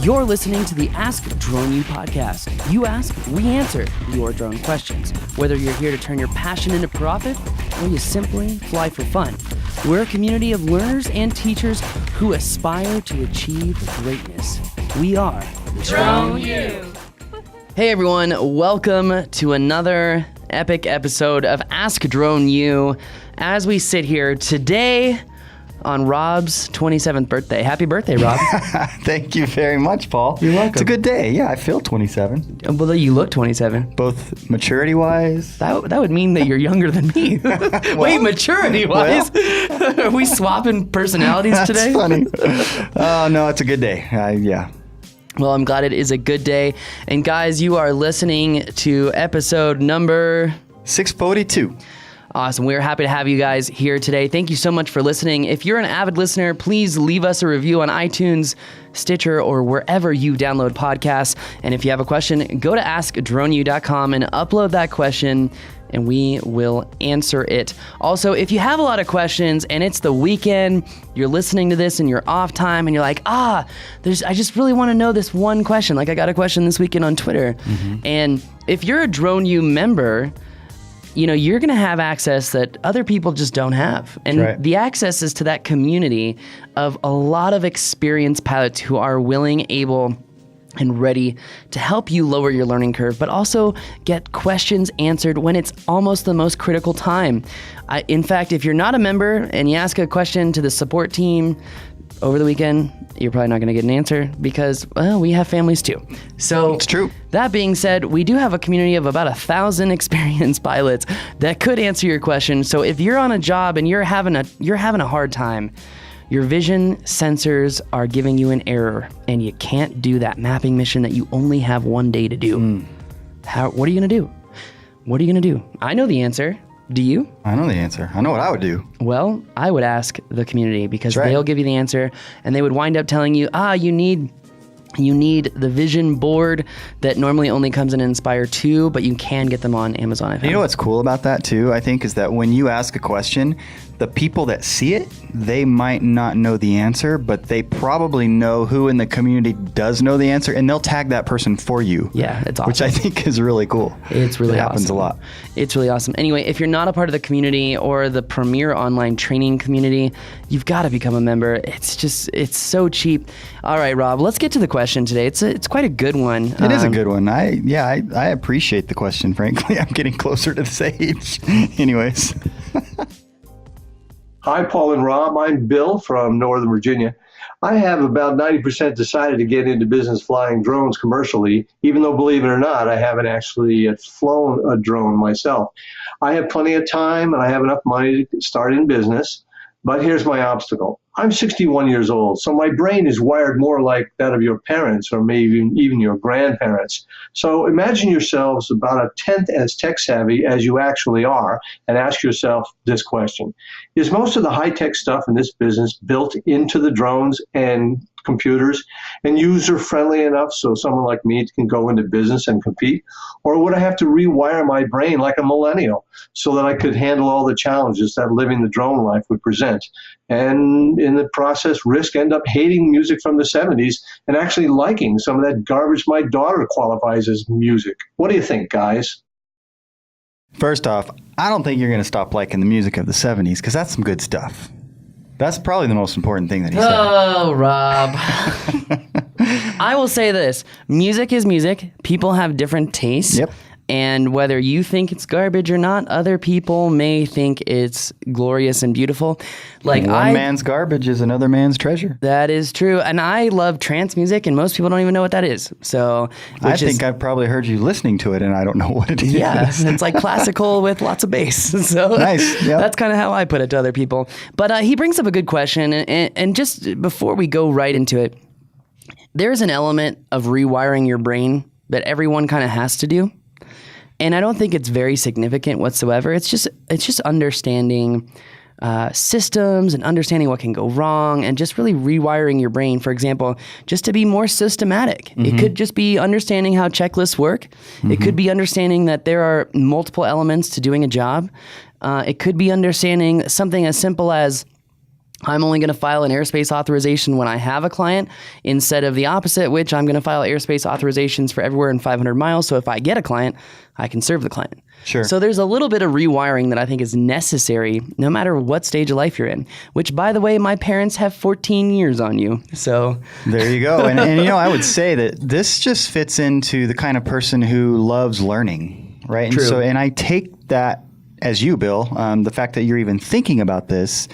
You're listening to the Ask Drone U podcast. You ask, we answer your drone questions. Whether you're here to turn your passion into profit or you simply fly for fun, we're a community of learners and teachers who aspire to achieve greatness. We are Drone U. Hey everyone, welcome to another epic episode of Ask Drone U. As we sit here today on Rob's 27th birthday. Happy birthday, Rob. Thank you very much, Paul. You're welcome. It's a good day. Yeah, I feel 27. Well, you look 27. Both maturity-wise. That would mean that you're younger than me. Wait, maturity-wise? Are we swapping personalities today? That's funny. Oh, no, it's a good day. Yeah. Well, I'm glad it is a good day. And guys, you are listening to episode number 642. Awesome. We're happy to have you guys here today. Thank you so much for listening. If you're an avid listener, please leave us a review on iTunes, Stitcher, or wherever you download podcasts. And if you have a question, go to askdroneu.com and upload that question, and we will answer it. Also, if you have a lot of questions and it's the weekend, you're listening to this in your off time, and you're like, I just really want to know this one question. Like I got a question this weekend on Twitter. Mm-hmm. And if you're a Drone U member, you know, you're going to have access that other people just don't have. And right. The access is to that community of a lot of experienced pilots who are willing, able, and ready to help you lower your learning curve, but also get questions answered when it's almost the most critical time. In fact, if you're not a member and you ask a question to the support team over the weekend, you're probably not going to get an answer because, well, we have families too. So it's true. That being said, we do have a community of about 1,000 experienced pilots that could answer your question. So if you're on a job and you're having a hard time, your vision sensors are giving you an error and you can't do that mapping mission that you only have one day to do. What are you going to do? What are you going to do? I know the answer. Do you? I know the answer. I know what I would do. Well, I would ask the community because they'll give you the answer, and they would wind up telling you, you need the vision board that normally only comes in Inspire 2, but you can get them on Amazon. You know what's cool about that too, I think, is that when you ask a question, the people that see it, they might not know the answer, but they probably know who in the community does know the answer, and they'll tag that person for you. Yeah, it's awesome. Which I think is really cool. It's really awesome. It happens a lot. It's really awesome. Anyway, if you're not a part of the community or the premier online training community, you've got to become a member. It's so cheap. All right, Rob, let's get to the question today. It's quite a good one. It is a good one. I appreciate the question, frankly. I'm getting closer to this age. Anyways. Hi, Paul and Rob. I'm Bill from Northern Virginia. I have about 90% decided to get into business flying drones commercially, even though, believe it or not, I haven't actually flown a drone myself. I have plenty of time and I have enough money to start in business, but here's my obstacle. I'm 61 years old, so my brain is wired more like that of your parents or maybe even your grandparents. So imagine yourselves about a tenth as tech savvy as you actually are and ask yourself this question. Is most of the high-tech stuff in this business built into the drones and computers and user-friendly enough so someone like me can go into business and compete? Or would I have to rewire my brain like a millennial so that I could handle all the challenges that living the drone life would present? And in the process, end up hating music from the 70s and actually liking some of that garbage my daughter qualifies as music. What do you think, guys? First off, I don't think you're going to stop liking the music of the 70s because that's some good stuff. That's probably the most important thing that he said. Oh, Rob. I will say this. Music is music. People have different tastes. Yep. And whether you think it's garbage or not, other people may think it's glorious and beautiful. Like one man's garbage is another man's treasure. That is true. And I love trance music, and most people don't even know what that is. So I think I've probably heard you listening to it, and I don't know what it is. Yeah, it's like classical with lots of bass. So nice. Yep. That's kind of how I put it to other people. But he brings up a good question. And just before we go right into it, there's an element of rewiring your brain that everyone kind of has to do. And I don't think it's very significant whatsoever. It's just understanding systems and understanding what can go wrong and just really rewiring your brain, for example, just to be more systematic. Mm-hmm. It could just be understanding how checklists work. Mm-hmm. It could be understanding that there are multiple elements to doing a job. It could be understanding something as simple as I'm only going to file an airspace authorization when I have a client instead of the opposite, which I'm going to file airspace authorizations for everywhere in 500 miles. So if I get a client, I can serve the client. Sure. So there's a little bit of rewiring that I think is necessary no matter what stage of life you're in, which, by the way, my parents have 14 years on you. So there you go. And you know, I would say that this just fits into the kind of person who loves learning, right? True. And so, and I take that as you, Bill, the fact that you're even thinking about this,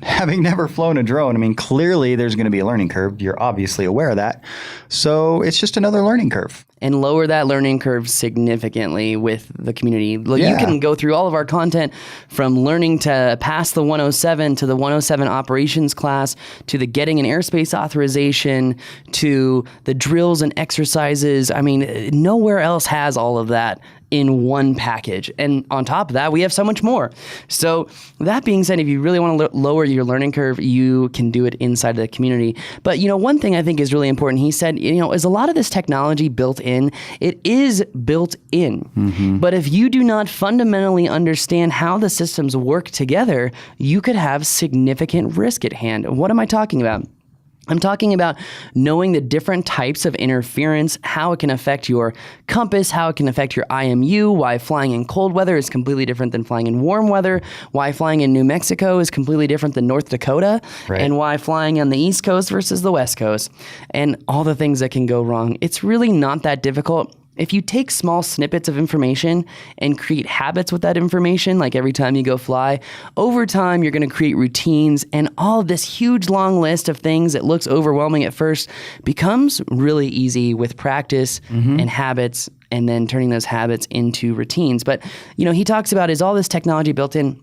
having never flown a drone, I mean, clearly there's going to be a learning curve. You're obviously aware of that. So it's just another learning curve. And lower that learning curve significantly with the community. Yeah. You can go through all of our content from learning to pass the 107 to the 107 operations class to the getting an airspace authorization to the drills and exercises. I mean, nowhere else has all of that in one package. And on top of that, we have so much more. So that being said, if you really want to lower your learning curve, you can do it inside of the community. But, you know, one thing I think is really important, he said, you know, is a lot of this technology built in. It is built in. Mm-hmm. But if you do not fundamentally understand how the systems work together, you could have significant risk at hand. What am I talking about? I'm talking about knowing the different types of interference, how it can affect your compass, how it can affect your IMU, why flying in cold weather is completely different than flying in warm weather, why flying in New Mexico is completely different than North Dakota, right, and why flying on the East Coast versus the West Coast, and all the things that can go wrong. It's really not that difficult. If you take small snippets of information and create habits with that information, like every time you go fly, over time you're going to create routines, and all of this huge long list of things that looks overwhelming at first becomes really easy with practice and habits, and then turning those habits into routines. But, you know, he talks about, is all this technology built in?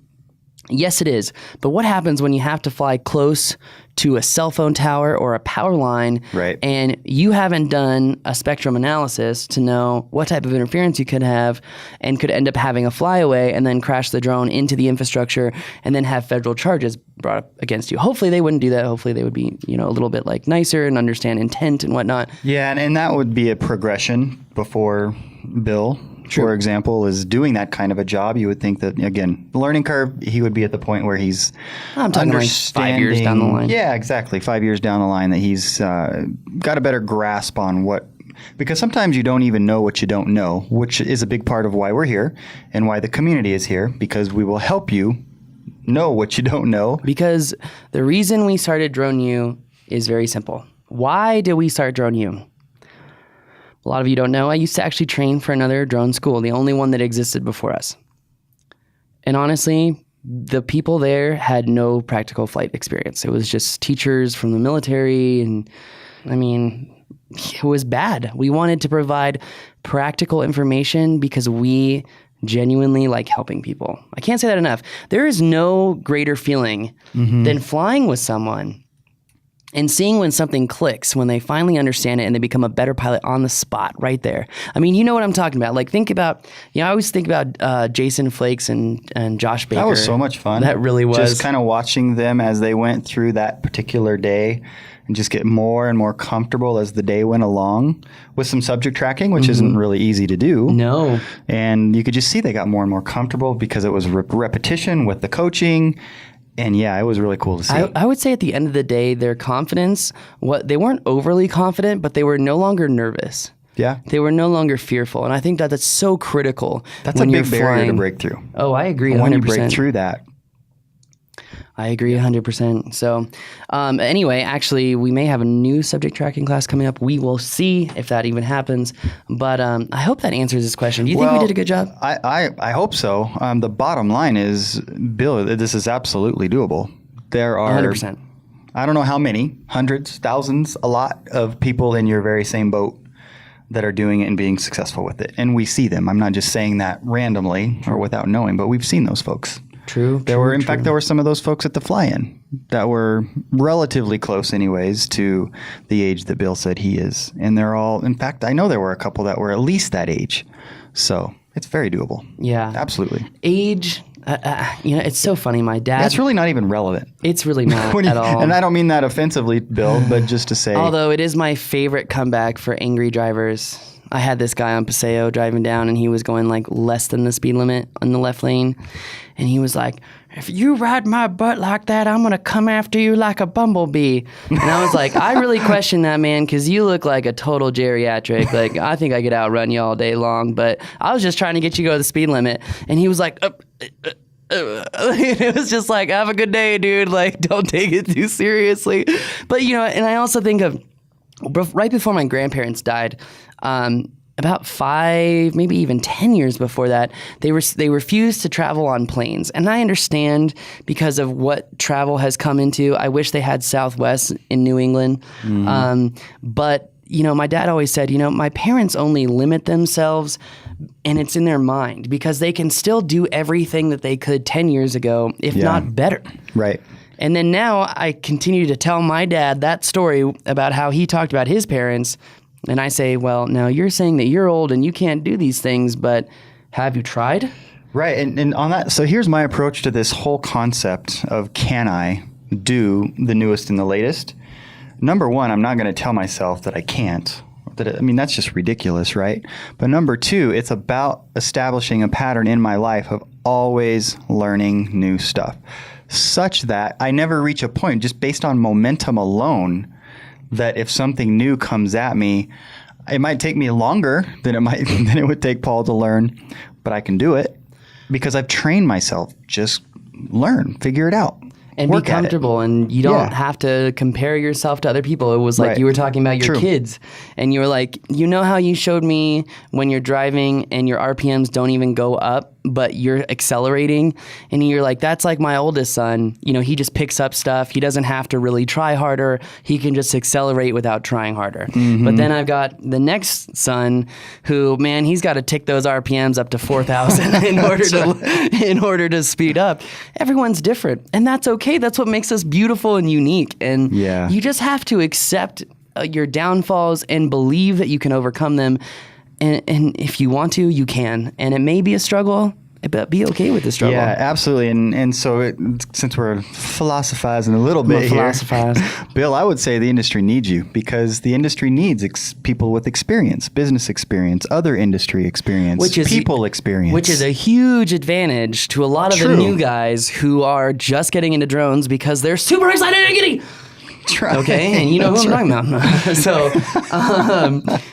Yes, it is. But what happens when you have to fly close to a cell phone tower or a power line, right, and you haven't done a spectrum analysis to know what type of interference you could have, and could end up having a flyaway and then crash the drone into the infrastructure and then have federal charges brought up against you? Hopefully they wouldn't do that. Hopefully they would be, you know, a little bit like nicer and understand intent and whatnot. Yeah, and that would be a progression before Bill, for example, is doing that kind of a job. You would think that, again, the learning curve, he would be at the point where he's I'm talking like 5 years down the line. Yeah, exactly. 5 years down the line that he's got a better grasp on what, because sometimes you don't even know what you don't know, which is a big part of why we're here and why the community is here, because we will help you know what you don't know. Because the reason we started Drone U is very simple. Why did we start Drone U? A lot of you don't know, I used to actually train for another drone school, the only one that existed before us. And honestly, the people there had no practical flight experience. It was just teachers from the military, and I mean, it was bad. We wanted to provide practical information because we genuinely like helping people. I can't say that enough. There is no greater feeling than flying with someone and seeing when something clicks, when they finally understand it and they become a better pilot on the spot right there. I mean, you know what I'm talking about. Like, think about, you know, I always think about Jason Flakes and Josh Baker. That was so much fun. That really was. Just kind of watching them as they went through that particular day and just get more and more comfortable as the day went along with some subject tracking, which isn't really easy to do. No. And you could just see they got more and more comfortable because it was repetition with the coaching. And yeah, it was really cool to see. I would say at the end of the day, their confidence, they weren't overly confident, but they were no longer nervous. Yeah. They were no longer fearful. And I think that that's so critical. That's a big barrier to break through. Oh, I agree 100%. When you break through that. I agree 100%. So anyway, actually, we may have a new subject tracking class coming up. We will see if that even happens. But I hope that answers this question. Do you think we did a good job? I hope so. The bottom line is, Bill, this is absolutely doable. There are 100%. I don't know how many, hundreds, thousands, a lot of people in your very same boat that are doing it and being successful with it. And we see them. I'm not just saying that randomly or without knowing, but we've seen those folks. True. In fact, there were some of those folks at the fly-in that were relatively close anyways to the age that Bill said he is. And they're all, in fact, I know there were a couple that were at least that age. So it's very doable. Yeah. Absolutely. Age, you know, it's so funny. My dad. That's really not even relevant. It's really not at all. And I don't mean that offensively, Bill, but just to say. Although it is my favorite comeback for angry drivers. I had this guy on Paseo driving down, and he was going like less than the speed limit on the left lane. And he was like, if you ride my butt like that, I'm going to come after you like a bumblebee. And I was like, I really question that, man, because you look like a total geriatric. Like, I think I could outrun you all day long, but I was just trying to get you to go to the speed limit. And he was like, it was just like, have a good day, dude. Like, don't take it too seriously. But, you know, and I also think of right before my grandparents died, about 5, maybe even 10 years before that, they refused to travel on planes. And I understand because of what travel has come into. I wish they had Southwest in New England. But, you know, my dad always said, you know, my parents only limit themselves and it's in their mind because they can still do everything that they could 10 years ago, if not better. Right. And then now I continue to tell my dad that story about how he talked about his parents. And I say, well, now you're saying that you're old and you can't do these things, but have you tried? Right. And on that, so here's my approach to this whole concept of can I do the newest and the latest? Number one, I'm not going to tell myself that I can't. I mean, that's just ridiculous, right? But number two, it's about establishing a pattern in my life of always learning new stuff, such that I never reach a point just based on momentum alone that if something new comes at me, it might take me longer than it would take Paul to learn, but I can do it because I've trained myself. Just learn, figure it out. And be comfortable, and you don't have to compare yourself to other people. It was like you were talking about your kids, and you were like, you know how you showed me when you're driving and your RPMs don't even go up, but you're accelerating, and you're like, that's like my oldest son. You know, he just picks up stuff. He doesn't have to really try harder. He can just accelerate without trying harder. But then I've got the next son who, man, he's got to tick those RPMs up to 4,000 in order to speed up. Everyone's different, and that's okay. That's what makes us beautiful and unique. And you just have to accept your downfalls and believe that you can overcome them. And if you want to, you can. And it may be a struggle, but be okay with the struggle. Yeah, absolutely. And so since we're philosophizing a little bit here, Bill, I would say the industry needs you because the industry needs people with experience, business experience, other industry experience, people experience. Which is a huge advantage to a lot of the new guys who are just getting into drones because they're super excited and giddy. Okay, and you know who I'm talking about. So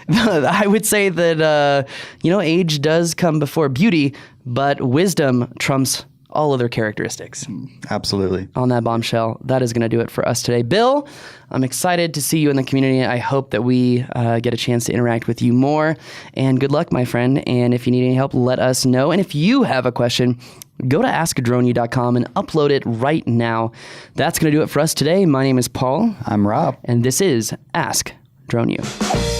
I would say that, you know, age does come before beauty, but wisdom trumps all other characteristics. Absolutely. On that bombshell, that is going to do it for us today. Bill, I'm excited to see you in the community. I hope that we get a chance to interact with you more. And good luck, my friend. And if you need any help, let us know. And if you have a question, go to askdroneu.com and upload it right now. That's going to do it for us today. My name is Paul. I'm Rob. And this is Ask Drone U.